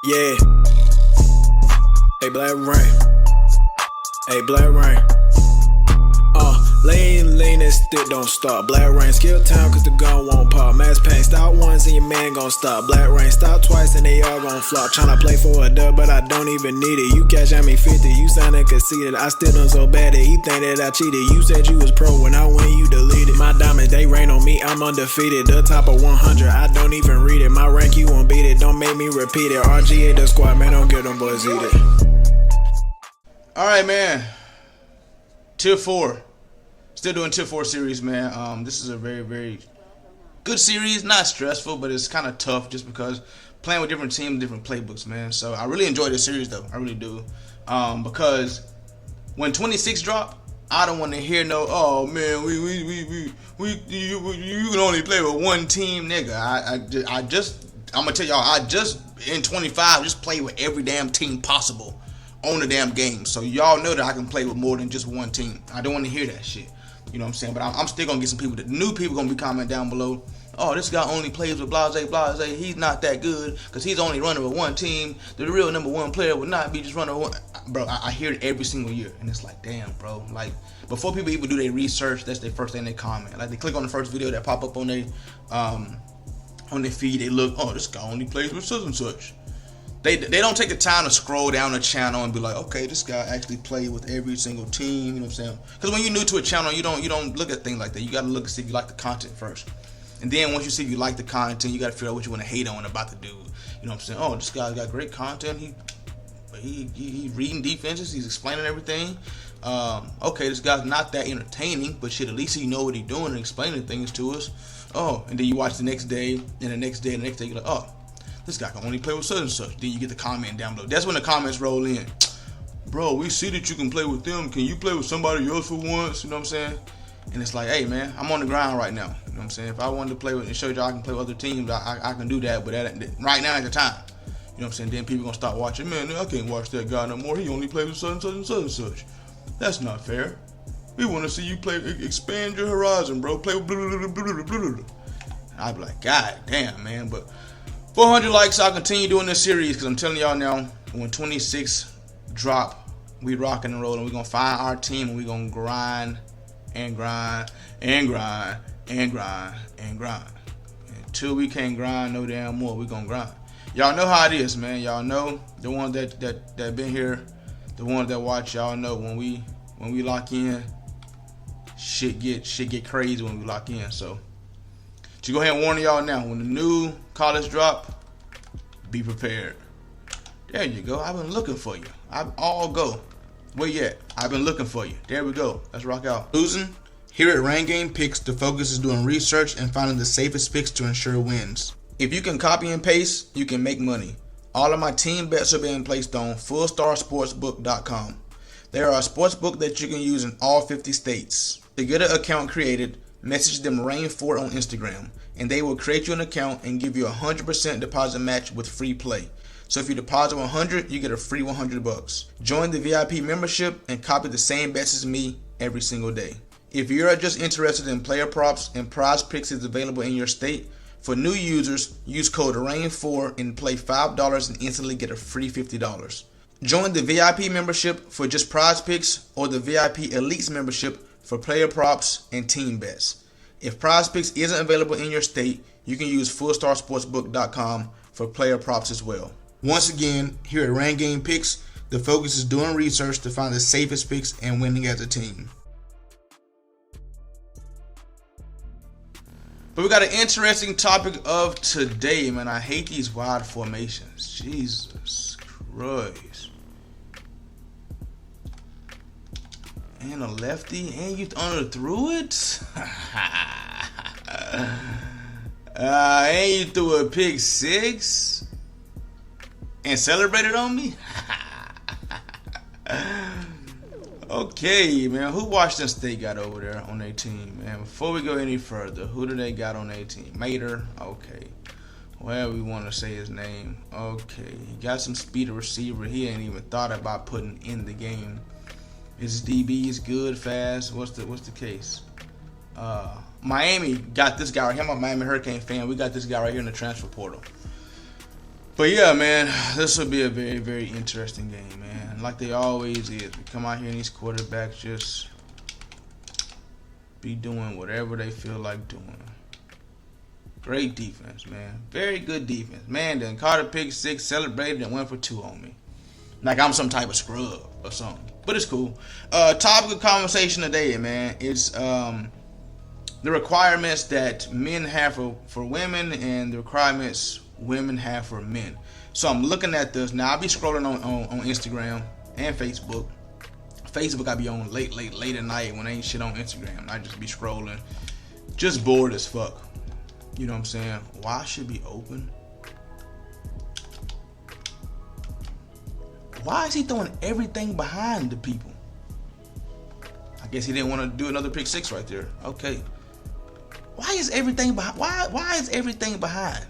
Yeah. Hey, Blackreign. Hey, Blackreign. Lean and stick don't stop. Blackreign, skill time cause the gun won't pop. Mass pain, stop once and your man gon' stop. Blackreign, stop twice and they all gon' flop. Tryna play for a dub, but I don't even need it. You cash at me 50, you soundin' conceited. I still done so bad that he think that I cheated. You said you was pro when I win, you deleted. My diamonds, they rain on me, I'm undefeated. The top of 100, I don't even read it. My rank, you won't beat it, don't make me repeat it. RGA the squad, man, don't get them boys eat it. Alright, man. Tier 4. Still doing Tier 4 series, man. This is a very, very good series. Not stressful, but it's kind of tough just because playing with different teams, different playbooks, man. So I really enjoy this series, though. I really do. Because when 26 drop, I don't want to hear no, oh man, you can only play with one team, nigga. I'm gonna tell y'all, I just in 25 just play with every damn team possible on the damn game. So y'all know that I can play with more than just one team. I don't want to hear that shit. You know what I'm saying? But I'm still gonna get some people. New people gonna be commenting down below. Oh, this guy only plays with blase. He's not that good because he's only running with one team. The real #1 player would not be just running one. Bro, I hear it every single year, and it's like, damn, bro. Like before people even do their research, that's their first thing they comment. Like they click on the first video that pop up on their feed. They look, oh, this guy only plays with such and such. They don't take the time to scroll down the channel and be like, okay, this guy actually played with every single team. You know what I'm saying? Because when you're new to a channel, you don't look at things like that. You gotta look and see if you like the content first, and then once you see if you like the content, you gotta figure out what you want to hate on about the dude. You know what I'm saying? Oh, this guy's got great content. He reading defenses. He's explaining everything. Okay, this guy's not that entertaining, but shit, at least he know what he's doing and explaining things to us. Oh, and then you watch the next day, and the next day, and the next day, you're like, oh, this guy can only play with such and such. Then you get the comment down below. That's when the comments roll in. Bro, we see that you can play with them. Can you play with somebody else for once? You know what I'm saying? And it's like, hey, man, I'm on the ground right now. You know what I'm saying? If I wanted to play with and show y'all I can play with other teams, I can do that. But right now at the time, you know what I'm saying? Then people gonna start watching. Man, I can't watch that guy no more. He only plays with such and such and such and such. That's not fair. We want to see you play, expand your horizon, bro. Play with blah, blah, blah, blah, blah, blah. I'd be like, God damn, man. But 400 likes, I'll continue doing this series because I'm telling y'all now, when 26 drop, we rocking and rolling. We're going to find our team and we're going to grind and grind and grind and grind and grind. Until we can't grind no damn more, we're going to grind. Y'all know how it is, man. Y'all know, the ones that been here, the ones that watch, y'all know when we lock in, shit get crazy when we lock in. So to go ahead and warn y'all now, when the new college drop, be prepared. There you go. I've been looking for you. I'll go. Where you at? I've been looking for you. There we go. Let's rock out. Losing? Here at Rain Game Picks, the focus is doing research and finding the safest picks to ensure wins. If you can copy and paste, you can make money. All of my team bets are being placed on fullstarsportsbook.com. They are a sportsbook that you can use in all 50 states. To get an account created, message them Rain4 on Instagram, and they will create you an account and give you a 100% deposit match with free play. So if you deposit 100, you get a free $100. Join the VIP membership and copy the same bets as me every single day. If you're just interested in player props and prize picks is available in your state, for new users, use code RAIN4 and play $5 and instantly get a free $50. Join the VIP membership for just prize picks or the VIP Elites membership for player props and team bets. If prize picks isn't available in your state, you can use fullstarsportsbook.com for player props as well. Once again, here at Rain Game Picks, the focus is doing research to find the safest picks and winning as a team. But we got an interesting topic of today, man. I hate these wide formations. Jesus Christ. And a lefty, and you threw it? And you threw a pick 6? And celebrated on me? Okay, man. Who Washington State got over there on their team, man? Before we go any further, who do they got on their team? Mater? Okay. Well, we want to say his name. Okay. He got some speed of receiver. He ain't even thought about putting in the game. His DB is good, fast. What's the case? Miami got this guy right here. I'm a Miami Hurricane fan. We got this guy right here in the transfer portal. But yeah, man, this will be a very, very interesting game, man. Like they always is. We come out here and these quarterbacks just be doing whatever they feel like doing. Great defense, man. Very good defense. Man, then caught a pick six, celebrated, and went for 2 on me. Like I'm some type of scrub or something. But it's cool. Topic of conversation today, man, is the requirements that men have for women and the requirements women have for men. So I'm looking at this. Now, I'll be scrolling on Instagram and Facebook. Facebook I be on late at night when ain't shit on Instagram. I just be scrolling. Just bored as fuck. You know what I'm saying? Why should be open? Why is he throwing everything behind the people? I guess he didn't want to do another pick six right there. Okay. Why is everything behind? Why is everything behind?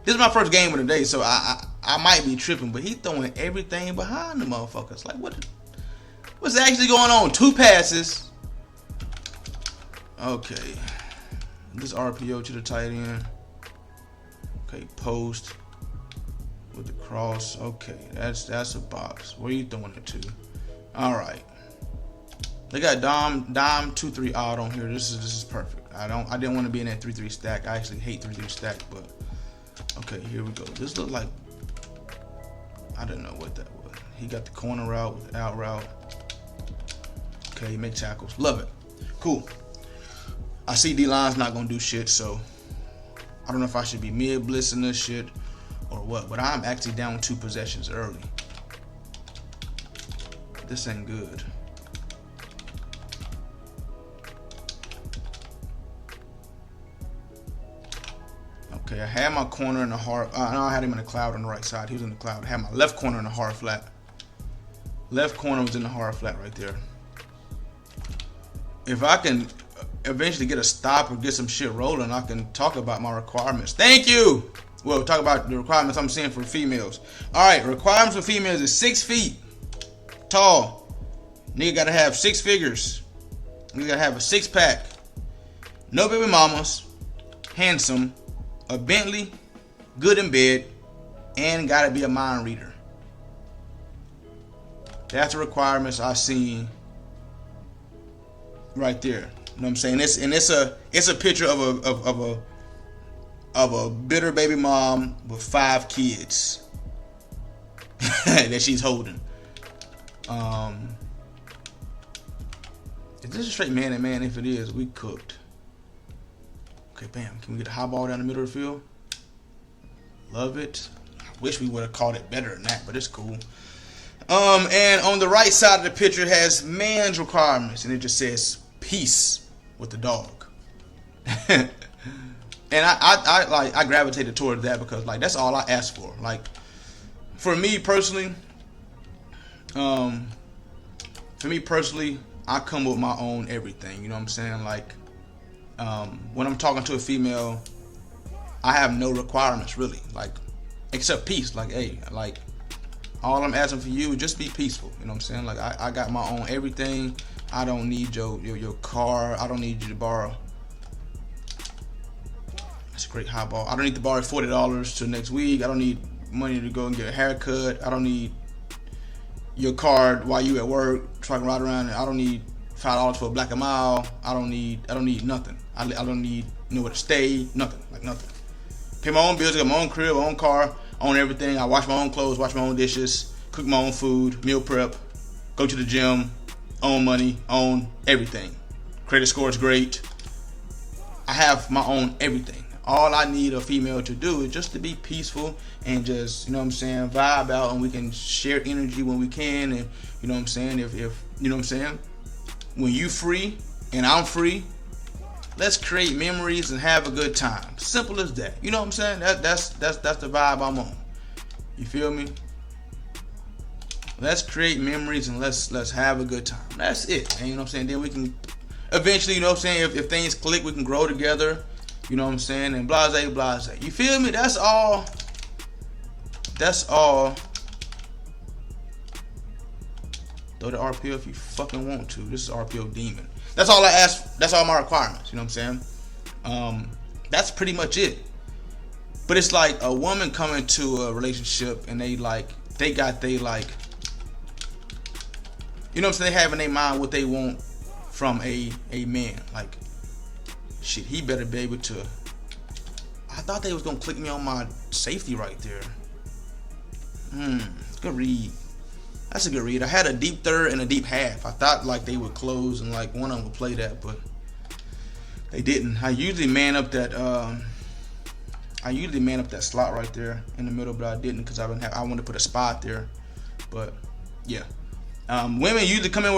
This is my first game of the day, so I might be tripping, but he throwing everything behind the motherfuckers. Like what's actually going on? 2 passes. Okay. This RPO to the tight end. Okay, post with the cross. Okay, that's a box. Where you throwing it to? All right. They got dime 2-3 odd on here. This is perfect. I didn't want to be in that 3-3 stack. I actually hate 3-3 stack, but okay, here we go. This looked like I didn't know what that was. He got the corner route with the out route. Okay, make tackles. Love it. Cool. I see D-line's not gonna do shit, so I don't know if I should be mid blitzing this shit or what, but I'm actually down 2 possessions early. This ain't good. Okay, I had my corner in the hard. No, I had him in the cloud on the right side. He was in the cloud. I had my left corner in the hard flat. Left corner was in the hard flat right there. If I can eventually get a stop or get some shit rolling, I can talk about my requirements. Thank you. Well, talk about the requirements I'm seeing for females. All right, requirements for females is 6 feet tall. Nigga gotta have 6 figures. Nigga gotta have a 6-pack. No baby mamas. Handsome. A Bentley, good in bed, and gotta be a mind reader. That's the requirements I've seen right there. You know what I'm saying? It's a picture of a bitter baby mom with 5 kids that she's holding. Is this a straight man and man? If it is, we cooked. Okay, bam. Can we get a high ball down the middle of the field? Love it. I wish we would have called it better than that, but it's cool. And on the right side of the picture has man's requirements, and it just says peace with the dog. And I gravitated toward that because like that's all I asked for. Like for me personally, I come with my own everything. You know what I'm saying? Like when I'm talking to a female, I have no requirements really, like except peace. Like, hey, like all I'm asking for you is just be peaceful. You know what I'm saying? Like I got my own everything. I don't need your car. I don't need you to borrow. That's a great high ball. I don't need to borrow $40 till next week. I don't need money to go and get a haircut. I don't need your card while you at work so I can ride around. I don't need $5 for a black a mile. I don't need nothing. I don't need nowhere to stay. Nothing. Like nothing. Pay my own bills. I got my own crib, my own car, own everything. I wash my own clothes, wash my own dishes, cook my own food, meal prep, go to the gym, own money, own everything. Credit score is great. I have my own everything. All I need a female to do is just to be peaceful and just, you know what I'm saying, vibe out, and we can share energy when we can. And you know what I'm saying, if you know what I'm saying, when you free and I'm free, let's create memories and have a good time. Simple as that. You know what I'm saying? That's the vibe I'm on. You feel me? Let's create memories and let's have a good time. That's it. And you know what I'm saying? Then we can eventually, you know what I'm saying, if things click, we can grow together. You know what I'm saying? And blase. You feel me? That's all. Throw the RPO if you fucking want to. This is RPO demon. That's all I ask. That's all my requirements. You know what I'm saying? That's pretty much it. But it's like a woman coming to a relationship and they got you know what I'm saying, they have in their mind what they want from a man. Like, shit, he better be able to. I thought they was gonna click me on my safety right there. Good read. That's a good read. I had a deep third and a deep half. I thought like they would close and like one of them would play that, but they didn't. I usually man up that slot right there in the middle, but I didn't because I wanted to put a spot there. But yeah, women usually come in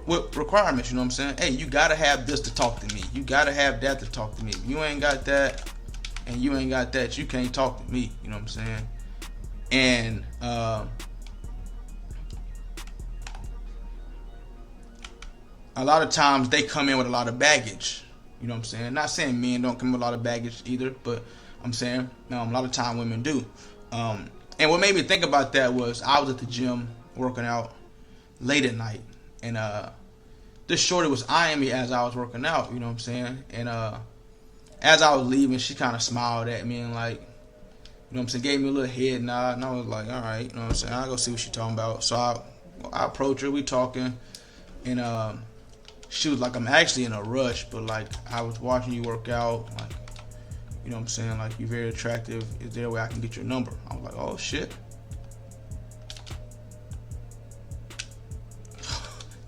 with requirements. You know what I'm saying? Hey, you gotta have this to talk to me. You gotta have that to talk to me. If you ain't got that and you ain't got that, you can't talk to me. You know what I'm saying? And a lot of times they come in with a lot of baggage. You know what I'm saying? Not saying men don't come with a lot of baggage either, but I'm saying a lot of time women do. And what made me think about that was I was at the gym working out late at night, and this shorty was eyeing me as I was working out. You know what I'm saying? And as I was leaving, she kind of smiled at me and like, you know what I'm saying, gave me a little head nod, and I was like, all right, you know what I'm saying, I'll go see what she's talking about. So I approach her, we talking, and she was like, I'm actually in a rush, but like I was watching you work out, like, you know what I'm saying, like you're very attractive. Is there a way I can get your number? I was like, oh shit.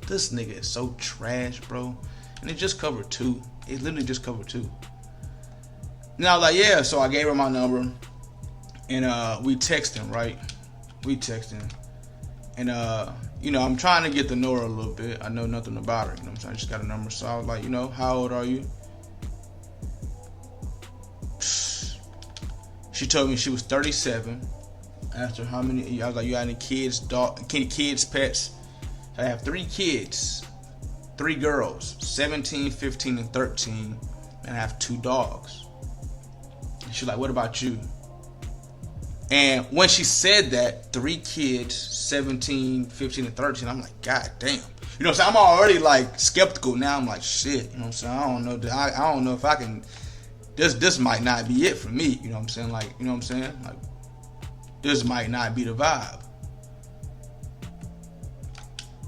This nigga is so trash, bro. And it just covered 2. It literally just covered 2. And I was like, yeah. So I gave her my number, and we texting, right? We texting, and you know, I'm trying to get to know her a little bit. I know nothing about her, you know what I'm saying? I just got a number, so I was like, you know, how old are you? She told me she was 37. I asked her how many. I was like, you got any kids, pets? I have 3 kids, 3 girls, 17, 15, and 13, and I have 2 dogs. And she's like, what about you? And when she said that, 3 kids, 17, 15, and 13, I'm like, God damn. You know what I'm saying? I'm already like skeptical now. I'm like, shit. You know what I'm saying? I don't know. I don't know if I can. This might not be it for me. You know what I'm saying? Like, you know what I'm saying? Like, this might not be the vibe.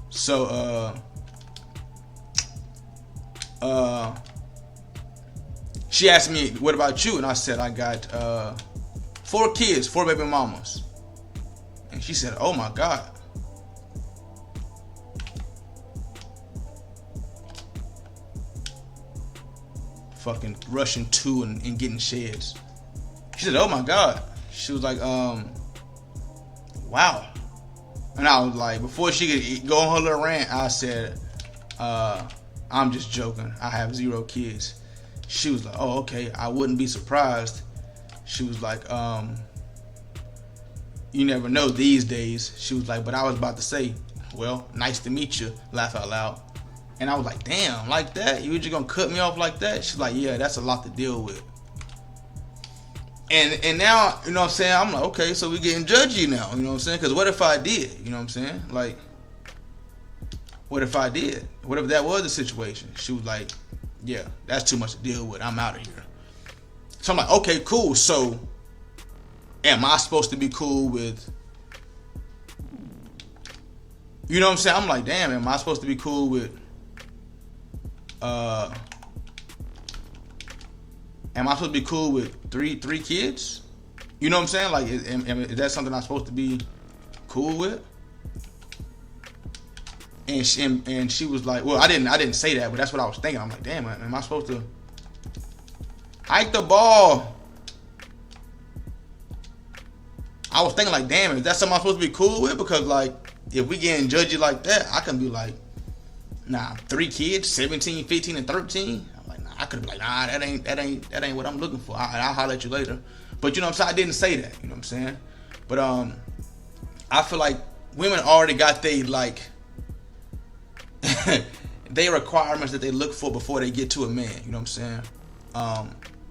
So, she asked me, what about you? And I said, I got 4 kids, 4 baby mamas. And she said, oh my God. Fucking rushing to and getting sheds. She said, oh my God. She was like, wow. And I was like, before she could go on her little rant, I said, I'm just joking. I have 0 kids. She was like, oh, okay. I wouldn't be surprised. She was like, you never know these days. She was like, but I was about to say, well, nice to meet you. Laugh out loud. And I was like, damn, like that? You were just gonna cut me off like that? She's like, yeah, that's a lot to deal with. And now, you know what I'm saying? I'm like, okay, so we getting judgy now. You know what I'm saying? Because what if I did? You know what I'm saying? Like, what if I did? What if that was the situation? She was like, yeah, that's too much to deal with. I'm out of here. So I'm like, okay, cool. So am I supposed to be cool with, you know what I'm saying? I'm like, damn, am I supposed to be cool with, am I supposed to be cool with three kids? You know what I'm saying? Like, is that something I'm supposed to be cool with? And she was like, well, I didn't say that, but that's what I was thinking. I'm like, damn, am I supposed to hike the ball? I was thinking like, damn, is that something I'm supposed to be cool with? Because like, if we getting judgy like that, I can be like, nah, 3 kids, 17, 15, and 13. I'm like, nah, I could be like, nah, that ain't what I'm looking for. I'll holler at you later. But you know what I'm saying? I didn't say that. You know what I'm saying? But I feel like women already got they like they requirements that they look for before they get to a man. You know what I'm saying?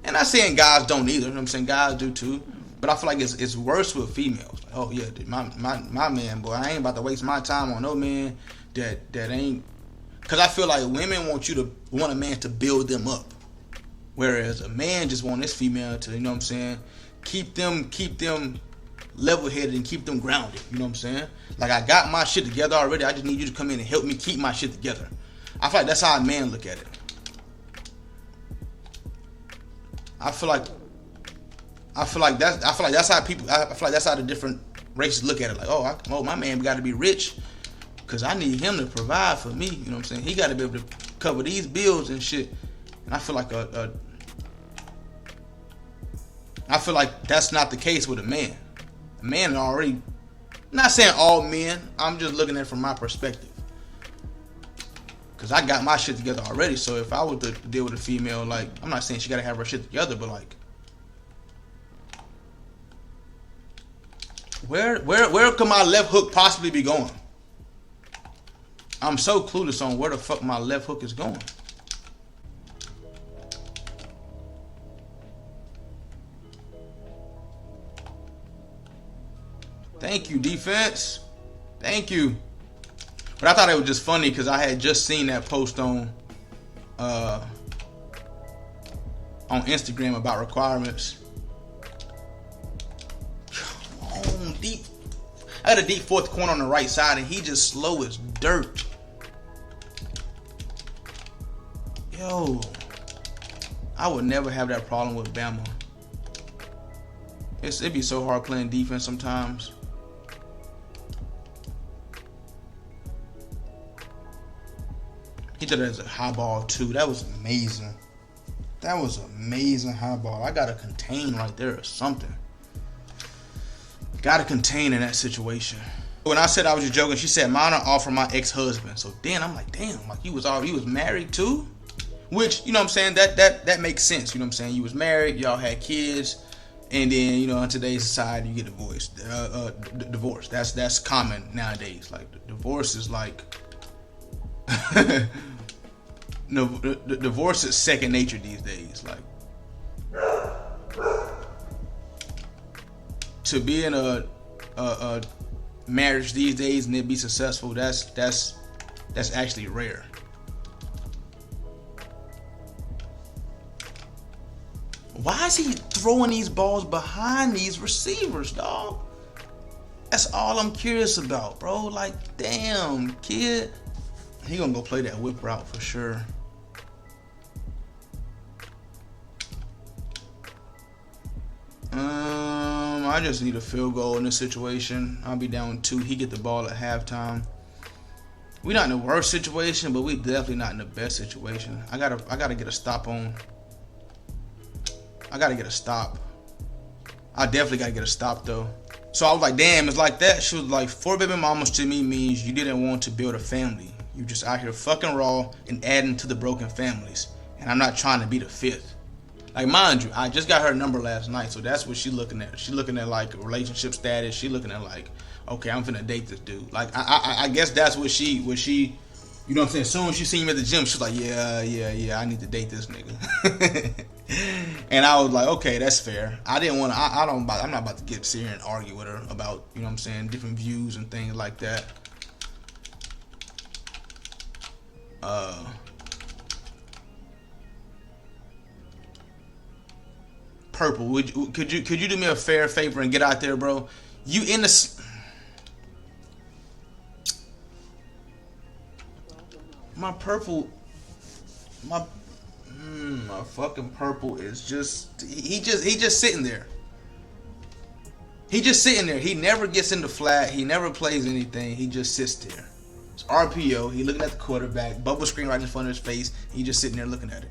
And I'm saying guys don't either. You know what I'm saying? Guys do too. But I feel like it's worse with females. Like, oh yeah, dude, my man, boy, I ain't about to waste my time on no man that ain't. Cause I feel like women want a man to build them up, whereas a man just want this female to, you know what I'm saying, keep them level-headed and keep them grounded. You know what I'm saying? Like, I got my shit together already. I just need you to come in and help me keep my shit together. I feel like that's how a man look at it. I feel like that's how the different races look at it. Like, oh, my man got to be rich because I need him to provide for me. You know what I'm saying? He got to be able to cover these bills and shit. And I feel like that's not the case with a man. A man already, I'm not saying all men, I'm just looking at it from my perspective. Because I got my shit together already. So if I were to deal with a female, like, I'm not saying she got to have her shit together, but like, where could my left hook possibly be going? I'm so clueless on where the fuck my left hook is going. Thank you, defense. Thank you. But I thought it was just funny because I had just seen that post on Instagram about requirements. Deep. I had a deep fourth corner on the right side, and he just slow as dirt. Yo, I would never have that problem with Bama. It'd be so hard playing defense sometimes. He did it as a high ball too. That was amazing. That was amazing high ball. I gotta contain right there or something. Gotta contain in that situation. When I said I was just joking, she said mine are all from my ex-husband. So then I'm like, damn, like he was married too? Which, you know what I'm saying, that makes sense. You know what I'm saying? You was married, y'all had kids, and then, you know, in today's society you get divorced. Divorce. That's common nowadays. Like divorce is like no, divorce is second nature these days. Like, to be in a marriage these days and it be successful, that's actually rare. Why is he throwing these balls behind these receivers, dog? That's all I'm curious about, bro. Like, damn, kid. He gonna go play that whip route for sure. I just need a field goal in this situation. I'll be down 2. He get the ball at halftime. We not in the worst situation, but we definitely not in the best situation. I gotta get a stop on. I gotta get a stop. I definitely gotta get a stop though. So I was like, damn, it's like that. She was like, 4 baby mamas to me means you didn't want to build a family. You just out here fucking raw and adding to the broken families. And I'm not trying to be the 5th. Like, mind you, I just got her number last night, so that's what she looking at. She looking at like relationship status. She looking at like, okay, I'm finna date this dude. Like, I guess that's what she, you know what I'm saying? As soon as she seen me at the gym, she's like, yeah, I need to date this nigga. And I was like, okay, that's fair. I didn't want to. I'm not about to get sit here and argue with her about, you know what I'm saying, different views and things like that. Purple, could you do me a fair favor and get out there, bro? You in the my fucking purple is just he just sitting there. He just sitting there. He never gets in the flat. He never plays anything. He just sits there. It's RPO. He looking at the quarterback. Bubble screen right in front of his face. He just sitting there looking at it.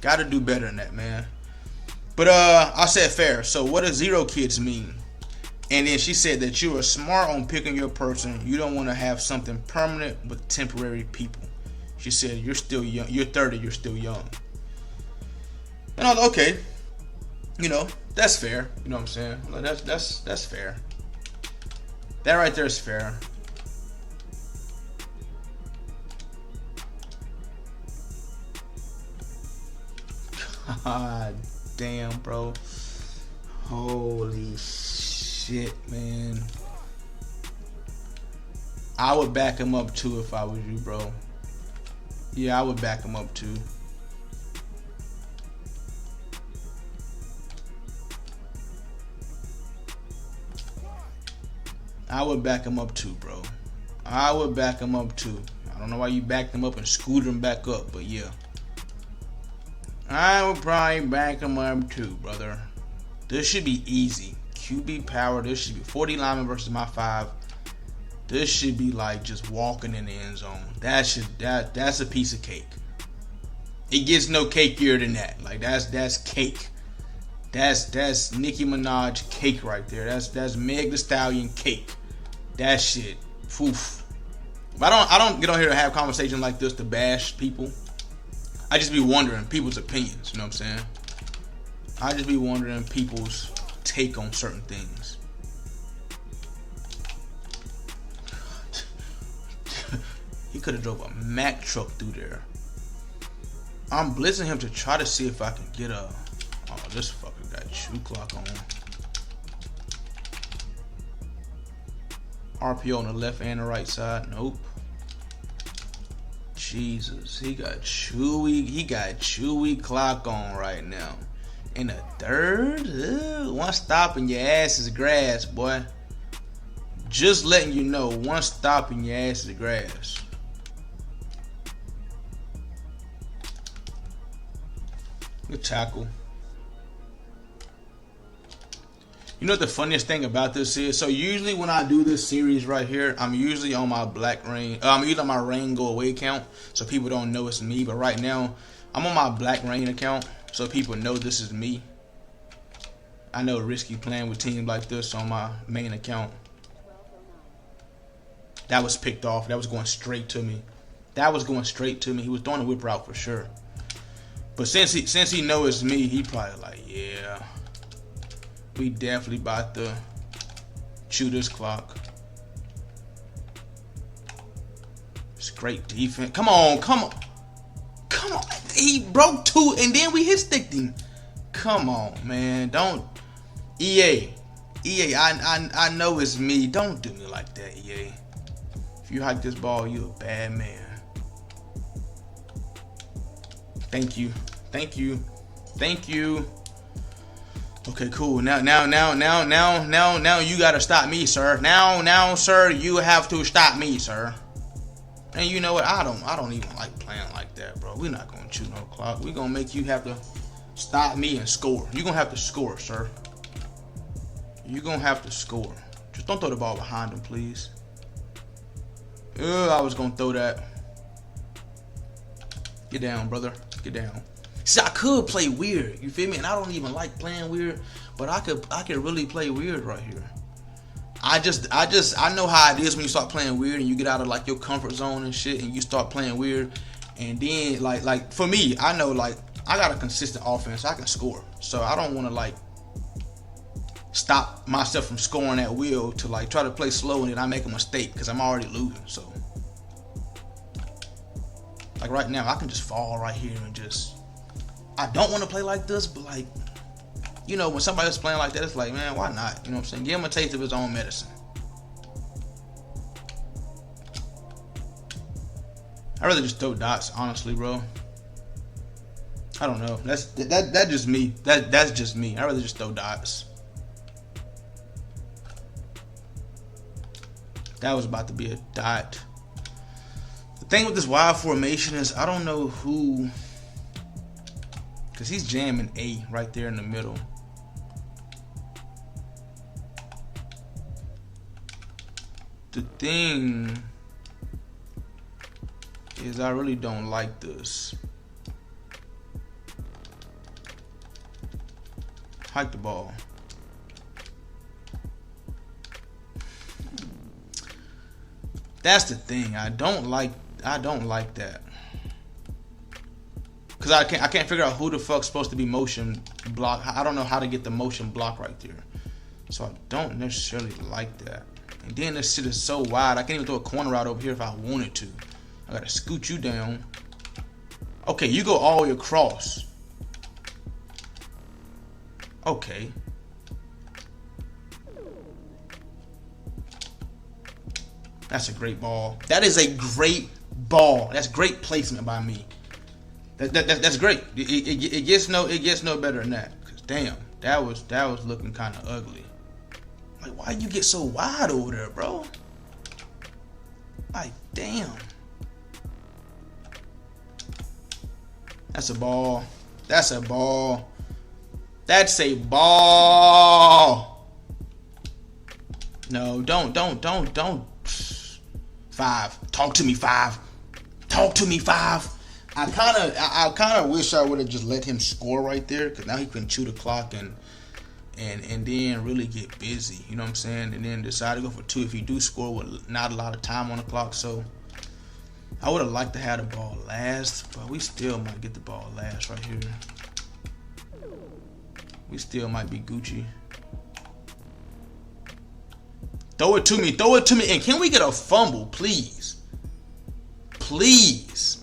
Got to do better than that, man. But I said fair. So what does 0 kids mean? And then she said that you are smart on picking your person. You don't want to have something permanent with temporary people. She said you're still young. You're 30. You're still young. And I was like, okay, you know, that's fair. You know what I'm saying? Like, that's fair. That right there is fair. God damn, bro. Holy shit, man. I would back him up too if I was you, bro. Yeah, I would back him up too. I would back him up too, bro. I would back him up too. I don't know why you backed him up and scooted him back up, but yeah. I would probably back him up too, brother. This should be easy. QB power. This should be 40 linemen versus my 5. This should be like just walking in the end zone. That's a piece of cake. It gets no cakier than that. Like that's cake. That's Nicki Minaj cake right there. That's Meg Thee Stallion cake. That shit. Poof. But I don't get on here to have conversations like this to bash people. I just be wondering people's opinions. You know what I'm saying? I just be wondering people's take on certain things. He could have drove a Mack truck through there. I'm blitzing him to try to see if I can get a... Oh, this fucker got shoe clock on. RPO on the left and the right side. Nope. Jesus, he got chewy clock on right now. In the third, one stop and your ass is grass, boy. Just letting you know, one stop and your ass is grass. Good tackle. You know what the funniest thing about this is? So usually when I do this series right here, I'm usually on my Blackreign. I'm usually on my Rain Go Away account, so people don't know it's me. But right now, I'm on my Blackreign account, so people know this is me. I know risky playing with teams like this on my main account. That was picked off. That was going straight to me. That was going straight to me. He was throwing a whip route for sure. But since he knows it's me, he probably like, yeah, we definitely about to chew this clock. It's great defense. Come on. He broke 2 and then we hit sticked him. Come on, man. Don't EA. I know it's me. Don't do me like that, EA. If you hike this ball, you a bad man. Thank you. Okay, cool. Now you gotta stop me, sir. Now, sir, you have to stop me, sir. And you know what? I don't even like playing like that, bro. We're not gonna chew no clock. We're gonna make you have to stop me and score. You're gonna have to score, sir. You're gonna have to score. Just don't throw the ball behind him, please. I was gonna throw that. Get down, brother. Get down. See, I could play weird. You feel me? And I don't even like playing weird, but I could really play weird right here. I know how it is when you start playing weird and you get out of like your comfort zone and shit and you start playing weird. And then like for me, I know like I got a consistent offense. I can score. So I don't want to like stop myself from scoring at will to like try to play slow and then I make a mistake because I'm already losing. So like right now, I can just fall right here and just... I don't want to play like this, but like, you know, when somebody's playing like that, it's like, man, why not? You know what I'm saying? Give him a taste of his own medicine. I'd rather just throw dots, honestly, bro. I don't know. That's just me. That's just me. I'd rather just throw dots. That was about to be a dot. The thing with this wide formation is I don't know who, because he's jamming A right there in the middle. The thing is I really don't like this. Hike the ball. That's the thing. I don't like that. Cause I can't figure out who the fuck's supposed to be motion block. I don't know how to get the motion block right there. So I don't necessarily like that. And then this shit is so wide, I can't even throw a corner out over here if I wanted to. I gotta scoot you down. Okay, you go all the way across. Okay. That's a great ball. That is a great ball. That's great placement by me. That's great. It gets no better than that. Cause damn, that was looking kind of ugly. Like, why you get so wide over there, bro? Like, damn. That's a ball. That's a ball. That's a ball. No, don't. 5. Talk to me, 5. Talk to me, 5. I kind of wish I would have just let him score right there, because now he can chew the clock and then really get busy. You know what I'm saying? And then decide to go for 2 if he do score with not a lot of time on the clock. So I would have liked to have the ball last, but we still might get the ball last right here. We still might be Gucci. Throw it to me. Throw it to me. And can we get a fumble, please? Please.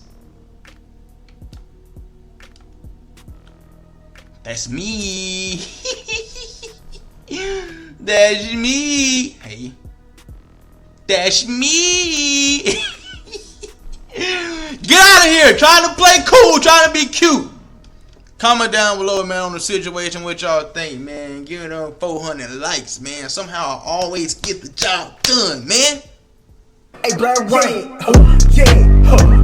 That's me. That's me. Hey. That's me. Get out of here. Trying to play cool. Trying to be cute. Comment down below, man, on the situation, what y'all think, man. Give it on 400 likes, man. Somehow I always get the job done, man. Hey, Blackreign. Oh, yeah.